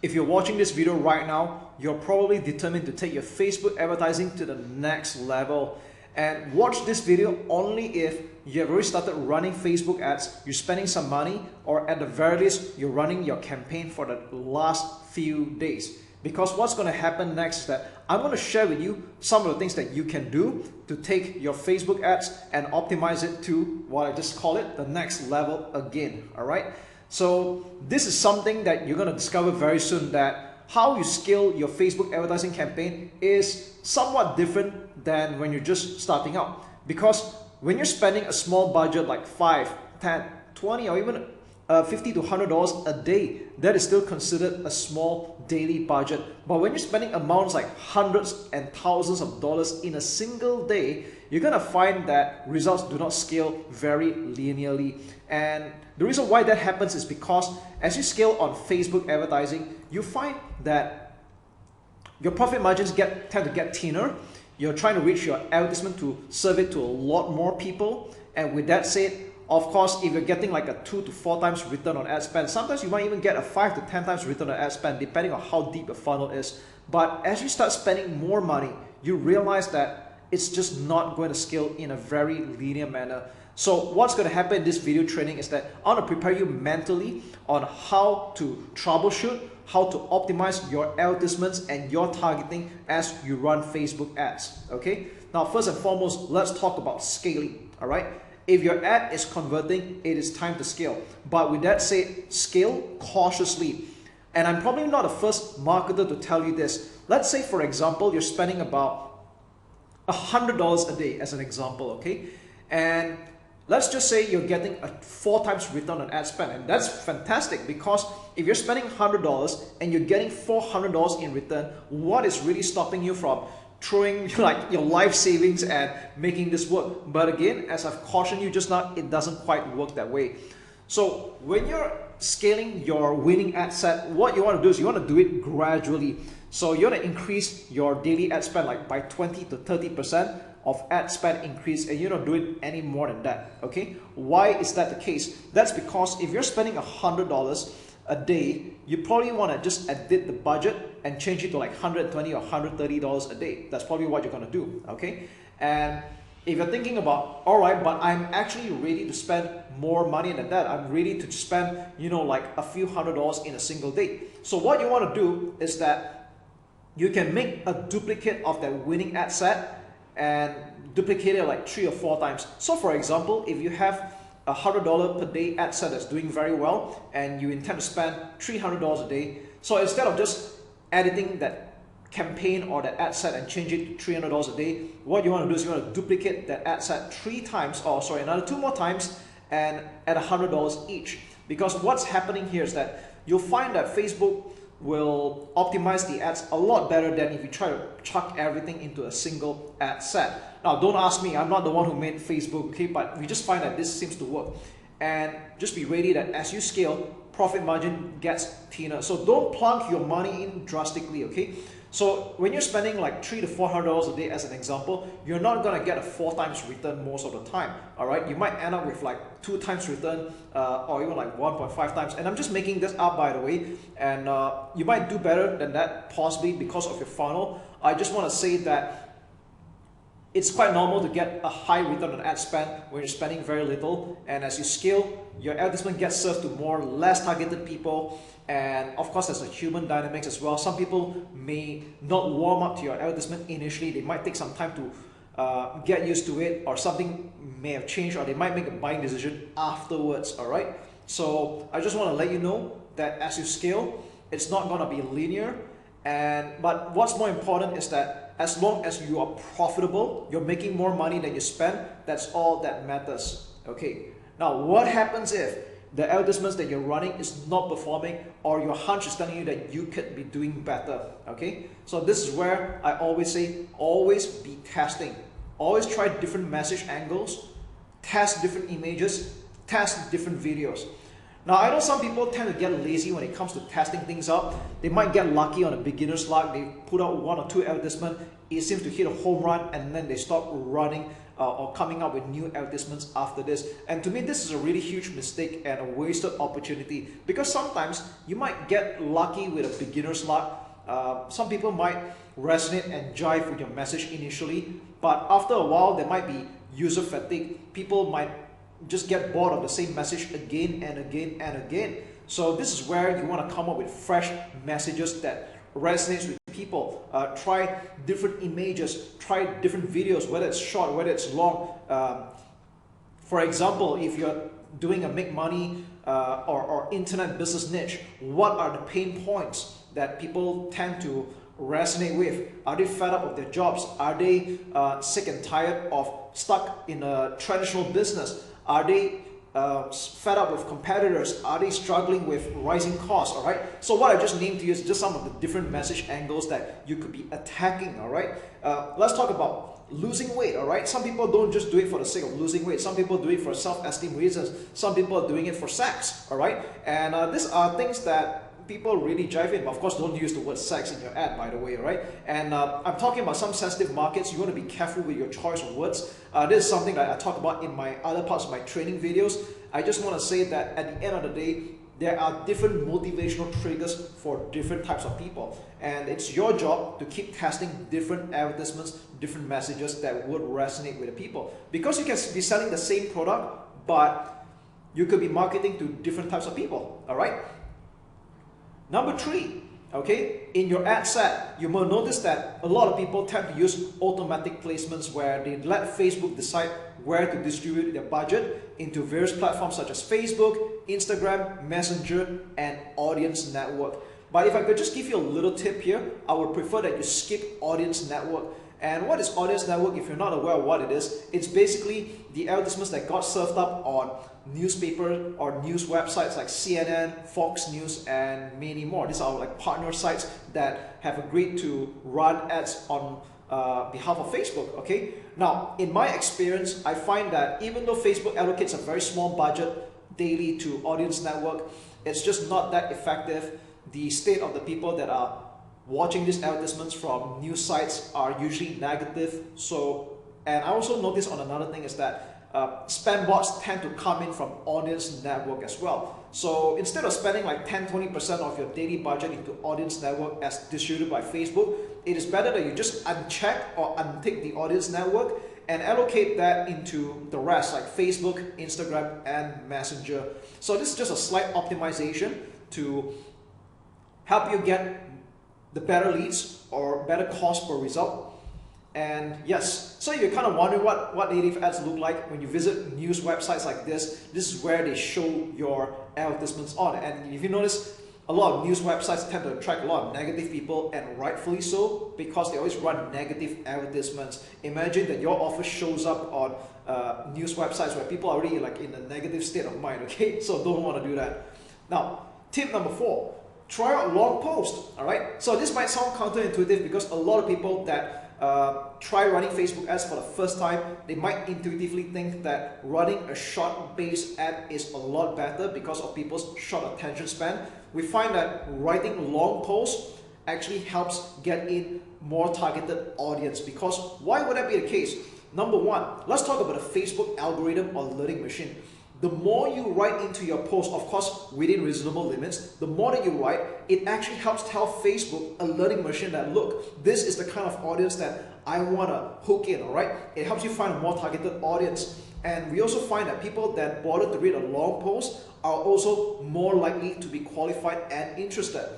If you're watching this video right now, you're probably determined to take your Facebook advertising to the next level. And watch this video only if you have already started running Facebook ads, you're spending some money, or at the very least, you're running your campaign for the last few days. Because what's going to happen next is that I'm going to share with you some of the things that you can do to take your Facebook ads and optimize it to what I just call it the next level again. All right. So this is something that you're going to discover very soon, that how you scale your Facebook advertising campaign is somewhat different than when you're just starting out. Because when you're spending a small budget like $5, $10, $20 or even $50 to $100 a day, that is still considered a small daily budget. But when you're spending amounts like hundreds and thousands of dollars in a single day, you're gonna find that results do not scale very linearly. And the reason why that happens is because as you scale on Facebook advertising, you find that your profit margins tend to get thinner. You're trying to reach your advertisement to serve it to a lot more people. And with that said, of course, if you're getting like a 2 to 4 times return on ad spend, sometimes you might even get a 5 to 10 times return on ad spend, depending on how deep the funnel is. But as you start spending more money, you realize that it's just not going to scale in a very linear manner. So what's going to happen in this video training is that I want to prepare you mentally on how to troubleshoot, how to optimize your advertisements and your targeting as you run Facebook ads. Okay. Now, first and foremost, let's talk about scaling. All right. If your ad is converting, it is time to scale. But with that said, scale cautiously. And I'm probably not the first marketer to tell you this. Let's say, for example, you're spending about $100 a day as an example, okay? And let's just say you're getting a 4 times return on ad spend. And that's fantastic, because if you're spending $100 and you're getting $400 in return, what is really stopping you from throwing like your life savings and making this work? But again, as I've cautioned you just now, it doesn't quite work that way. So when you're scaling your winning ad set, what you want to do is you want to do it gradually. So you want to increase your daily ad spend like by 20 to 30% of ad spend increase, and you don't do it any more than that. Okay, why is that the case? That's because if you're spending $100 a day, you probably want to just edit the budget and change it to like $120 or $130 a day. That's probably what you're going to do. Okay, and if you're thinking about, all right, but I'm actually ready to spend more money than that, I'm ready to spend, you know, like a few $100s in a single day. So what you want to do is that you can make a duplicate of that winning ad set and duplicate it like 3 or 4 times. So for example, if you have a $100 per day ad set that's doing very well and you intend to spend $300 a day, so instead of just editing that campaign or that ad set and change it to $300 a day, what you want to do is you want to duplicate that ad set 3 times, or sorry, another 2 more times, and at $100 each. Because what's happening here is that you'll find that Facebook will optimize the ads a lot better than if you try to chuck everything into a single ad set. Now, don't ask me, I'm not the one who made Facebook, okay, but we just find that this seems to work. And just be ready that as you scale, profit margin gets thinner. So don't plunk your money in drastically, okay? So when you're spending like $300 to $400 a day as an example, you're not gonna get a 4 times return most of the time. All right, you might end up with like 2 times return or even like 1.5 times. And I'm just making this up, by the way. And you might do better than that possibly because of your funnel. I just want to say that it's quite normal to get a high return on ad spend when you're spending very little. And as you scale, your advertisement gets served to more less targeted people. And of course, there's a human dynamics as well. Some people may not warm up to your advertisement initially. They might take some time to get used to it, or something may have changed, or they might make a buying decision afterwards. All right. So I just want to let you know that as you scale, it's not going to be linear. But what's more important is that as long as you are profitable, you're making more money than you spend, that's all that matters. Okay. Now, what happens if the advertisements that you're running is not performing, or your hunch is telling you that you could be doing better? Okay. So this is where I always say, always be testing. Always try different message angles, test different images, test different videos. Now, I know some people tend to get lazy when it comes to testing things out. They might get lucky on a beginner's luck. They put out 1 or 2 advertisements. It seems to hit a home run, and then they stop running or coming up with new advertisements after this. And to me, this is a really huge mistake and a wasted opportunity, because sometimes you might get lucky with a beginner's luck. Some people might resonate and jive with your message initially, but after a while there might be user fatigue. People might just get bored of the same message again and again and again. So this is where you want to come up with fresh messages that resonates with people. Try different images, try different videos, whether it's short, whether it's long. For example, if you're doing a make money or internet business niche, what are the pain points that people tend to resonate with? Are they fed up with their jobs? Are they sick and tired of stuck in a traditional business? Are they fed up with competitors? Are they struggling with rising costs? All right. So what I just named to you is just some of the different message angles that you could be attacking. All right. Let's talk about losing weight. All right. Some people don't just do it for the sake of losing weight. Some people do it for self-esteem reasons. Some people are doing it for sex. All right. And these are things that people really jive in. But of course, don't use the word sex in your ad, by the way, right? And I'm talking about some sensitive markets. You want to be careful with your choice of words. This is something that I talk about in my other parts of my training videos. I just want to say that at the end of the day, there are different motivational triggers for different types of people. And it's your job to keep testing different advertisements, different messages that would resonate with the people. Because you can be selling the same product, but you could be marketing to different types of people, all right? Number 3, okay, in your ad set, you will notice that a lot of people tend to use automatic placements where they let Facebook decide where to distribute their budget into various platforms such as Facebook, Instagram, Messenger, and Audience Network. But if I could just give you a little tip here, I would prefer that you skip Audience Network. And what is Audience Network? If you're not aware of what it is, it's basically the advertisements that got served up on newspaper or news websites like CNN, Fox News, and many more. These are like partner sites that have agreed to run ads on behalf of Facebook. Okay. Now, in my experience, I find that even though Facebook allocates a very small budget daily to Audience Network, it's just not that effective. The state of the people that are watching these advertisements from news sites are usually negative. So, and I also noticed on another thing is that spam bots tend to come in from Audience Network as well. So instead of spending like 10-20% of your daily budget into Audience Network as distributed by Facebook, it is better that you just uncheck or untick the Audience Network and allocate that into the rest like Facebook, Instagram, and Messenger. So this is just a slight optimization to help you get the better leads or better cost per result. And yes, so you're kind of wondering what native ads look like when you visit news websites like this. This is where they show your advertisements on. And if you notice, a lot of news websites tend to attract a lot of negative people, and rightfully so, because they always run negative advertisements. Imagine that your offer shows up on news websites where people are already like in a negative state of mind, okay? So don't want to do that. Now, tip number 4, try out long post, all right? So this might sound counterintuitive because a lot of people that try running Facebook ads for the first time, they might intuitively think that running a short-based ad is a lot better because of people's short attention span. We find that writing long posts actually helps get in more targeted audience, because why would that be the case? Number 1, let's talk about the Facebook algorithm or learning machine. The more you write into your post, of course within reasonable limits, the more that you write, it actually helps tell Facebook, a learning machine, that look, this is the kind of audience that I want to hook in, all right? It helps you find a more targeted audience. And we also find that people that bother to read a long post are also more likely to be qualified and interested.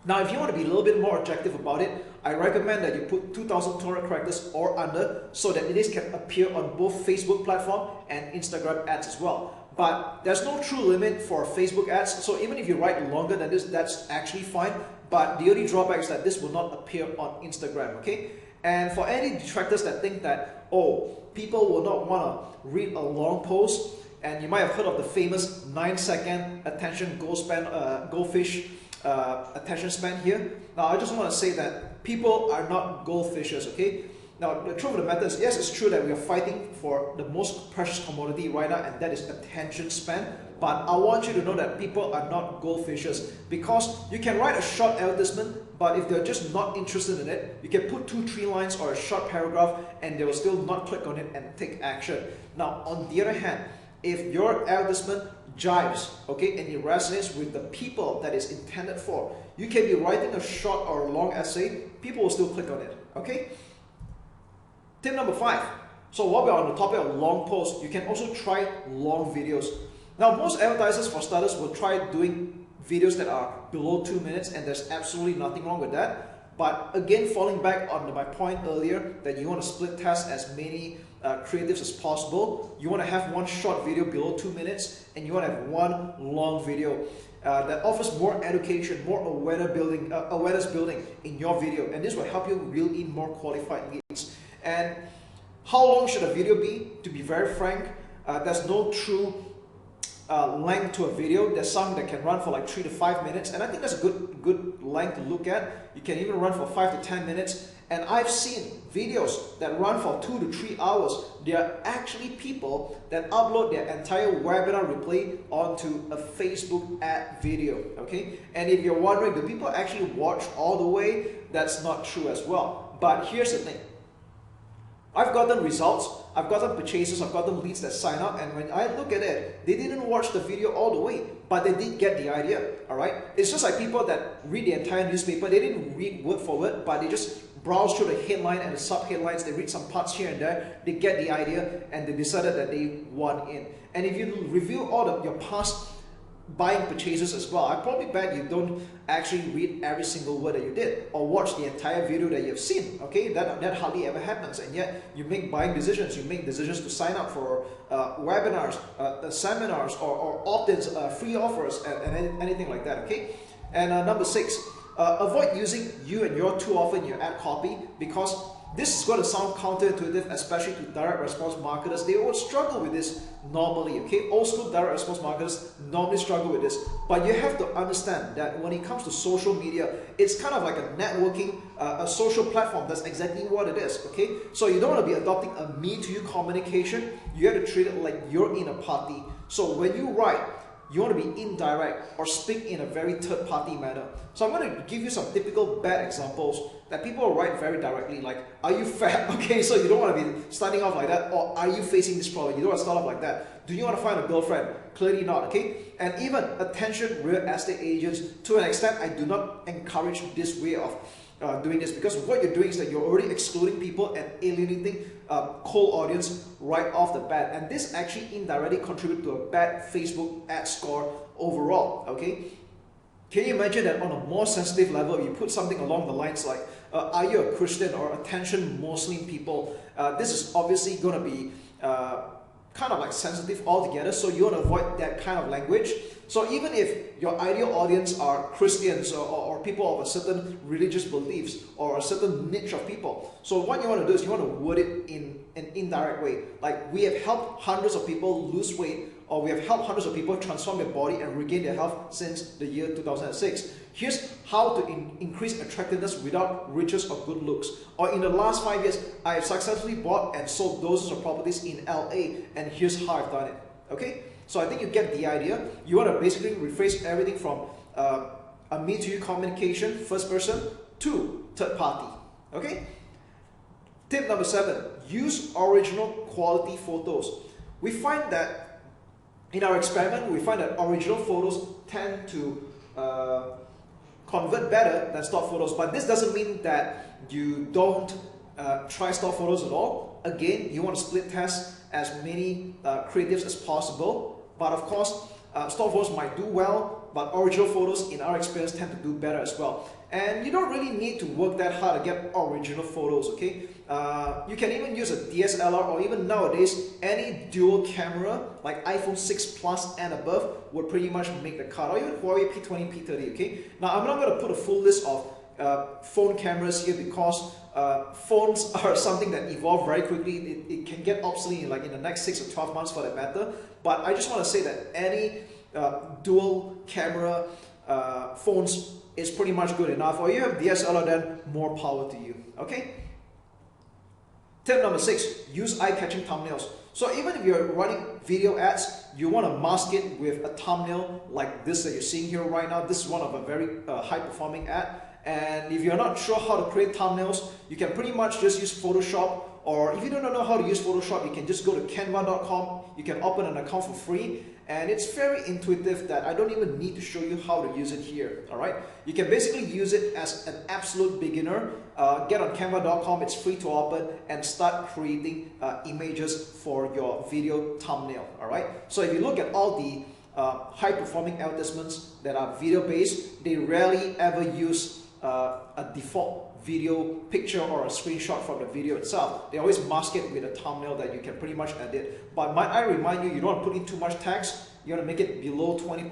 Now, if you want to be a little bit more objective about it, I recommend that you put 2,200 characters or under so that this can appear on both Facebook platform and Instagram ads as well. But there's no true limit for Facebook ads, so even if you write longer than this, that's actually fine. But the only drawback is that this will not appear on Instagram, okay? And for any detractors that think that, oh, people will not want to read a long post, and you might have heard of the famous 9-second attention goldfish attention span here. Now, I just want to say that people are not goldfishes, okay? Now, the truth of the matter is, yes, it's true that we are fighting for the most precious commodity right now, and that is attention span. but I want you to know that people are not goldfishes, because you can write a short advertisement, but if they're just not interested in it, you can put 2-3 lines or a short paragraph and they will still not click on it and take action. Now, on the other hand, if your advertisement jives, okay, and it resonates with the people that it's intended for, you can be writing a short or a long essay, people will still click on it, okay? Tip number 5. So while we're on the topic of long posts, you can also try long videos. Now, most advertisers, for starters, will try doing videos that are below 2 minutes, and there's absolutely nothing wrong with that. But again, falling back on my point earlier, that you want to split test as many creatives as possible. You want to have one short video below 2 minutes, and you want to have one long video that offers more education, more awareness building in your video, and this will help you reel in more qualified leads. And how long should a video be? To be very frank, there's no true length to a video. There's some that can run for like 3 to 5 minutes, and I think that's a good length to look at. You can even run for 5 to 10 minutes, and I've seen videos that run for 2 to 3 hours. There are actually people that upload their entire webinar replay onto a Facebook ad video, okay? And if you're wondering, do people actually watch all the way? That's not true as well. But here's the thing. I've gotten results, I've gotten purchases, I've gotten leads that sign up, and when I look at it, they didn't watch the video all the way, but they did get the idea, alright? It's just like people that read the entire newspaper, they didn't read word for word, but they just browse through the headline and the sub-headlines, they read some parts here and there, they get the idea, and they decided that they want in. And if you review all of your past buying purchases as well, I probably bet you don't actually read every single word that you did or watch the entire video that you've seen, okay? That hardly ever happens, and yet you make buying decisions, you make decisions to sign up for webinars, seminars, or opt-ins, free offers, and anything like that, okay? And number 6, avoid using you and your too often in your ad copy, because this is going to sound counterintuitive, especially to direct response marketers. They will struggle with this normally, okay? Old school direct response marketers normally struggle with this. But you have to understand that when it comes to social media, it's kind of like a networking, a social platform. That's exactly what it is, okay? So you don't want to be adopting a me-to-you communication. You have to treat it like you're in a party. So when you write, you want to be indirect or speak in a very third-party manner. So I'm going to give you some typical bad examples that people will write very directly, like, are you fat? Okay, so you don't want to be starting off like that. Or are you facing this problem? You don't want to start off like that. Do you want to find a girlfriend? Clearly not, okay? And even attention real estate agents, to an extent, I do not encourage this way of doing this, because what you're doing is that you're already excluding people and alienating cold audience right off the bat, and this actually indirectly contributes to a bad Facebook ad score overall, okay? Can you imagine that on a more sensitive level, you put something along the lines like, are you a Christian, or attention Muslim people? This is obviously going to be kind of like sensitive altogether, so you want to avoid that kind of language. So even if your ideal audience are Christians or people of a certain religious beliefs or a certain niche of people, so what you want to do is you want to word it in an indirect way. Like, we have helped hundreds of people lose weight, or we have helped hundreds of people transform their body and regain their health since the year 2006. Here's how to increase attractiveness without riches or good looks. Or in the last 5 years, I have successfully bought and sold dozens of properties in LA, and here's how I've done it. Okay? So I think you get the idea. You want to basically rephrase everything from a me-to-you communication, first person, to third party. Okay? Tip number 7, use original quality photos. We find that in our experiment, we find that original photos tend to convert better than stock photos, but this doesn't mean that you don't try stock photos at all. Again, you want to split test as many creatives as possible, but of course, stock photos might do well, but original photos, in our experience, tend to do better as well. And you don't really need to work that hard to get original photos, okay? You can even use a DSLR, or even nowadays, any dual camera, like iPhone 6 Plus and above, would pretty much make the cut, or even Huawei P20, P30, okay? Now, I'm not going to put a full list of phone cameras here, because phones are something that evolve very quickly. It can get obsolete in the next 6 or 12 months for that matter. But I just want to say that any dual camera phones is pretty much good enough. Or you have DSLR, then more power to you. Okay? Tip number 6, use eye-catching thumbnails. So even if you're running video ads, you want to mask it with a thumbnail like this that you're seeing here right now. This is one of a very high performing ad. And if you're not sure how to create thumbnails, you can pretty much just use Photoshop, or if you don't know how to use Photoshop, you can just go to canva.com. You can open an account for free, and it's very intuitive that I don't even need to show you how to use it here. All right, you can basically use it as an absolute beginner. Get on canva.com, it's free to open, and start creating images for your video thumbnail. All right, so if you look at all the high performing advertisements that are video based, they rarely ever use a default video picture or a screenshot from the video itself. They always mask it with a thumbnail that you can pretty much edit. But might I remind you, you don't want to put in too much text. You want to make it below 20%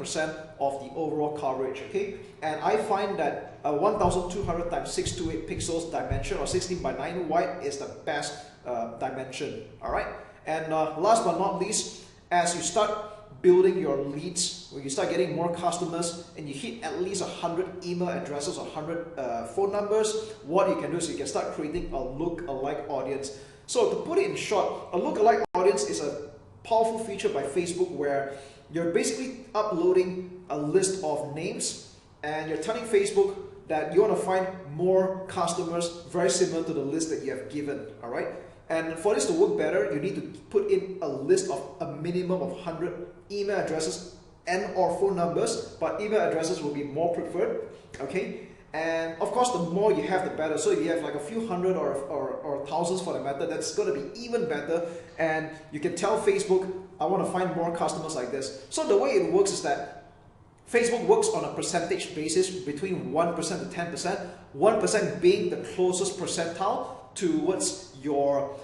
of the overall coverage, okay? And I find that a 1200 times 628 pixels dimension, or 16 by 9 wide, is the best dimension, all right? And last but not least, as you start building your leads, when you start getting more customers and you hit at least 100 email addresses or 100 phone numbers, what you can do is you can start creating a look-alike audience. So to put it in short, a look-alike audience is a powerful feature by Facebook where you're basically uploading a list of names and you're telling Facebook that you want to find more customers very similar to the list that you have given, all right? And for this to work better, you need to put in a list of a minimum of 100 email addresses and or phone numbers, but email addresses will be more preferred, okay? And of course, the more you have, the better. So if you have like a few hundred or thousands for the matter, that's going to be even better. And you can tell Facebook, I want to find more customers like this. So the way it works is that Facebook works on a percentage basis between 1% to 10%, 1% being the closest percentile towards your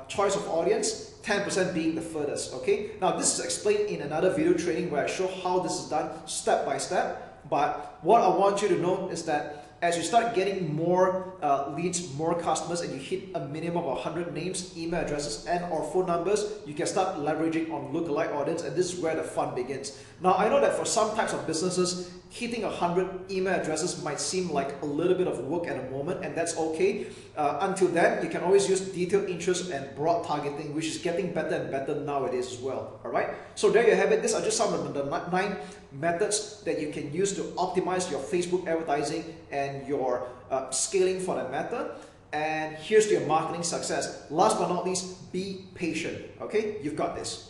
choice of audience, 10% being the furthest, okay? Now this is explained in another video training where I show how this is done step by step, but what I want you to know is that as you start getting more leads, more customers, and you hit a minimum of 100 names, email addresses, and or phone numbers, you can start leveraging on lookalike audience, and this is where the fun begins. Now, I know that for some types of businesses, hitting 100 email addresses might seem like a little bit of work at the moment, and that's okay. Until then, you can always use detailed interest and broad targeting, which is getting better and better nowadays as well. All right. So there you have it. These are just some of the 9 methods that you can use to optimize your Facebook advertising and your scaling for that matter. And here's to your marketing success. Last but not least, be patient. Okay, you've got this.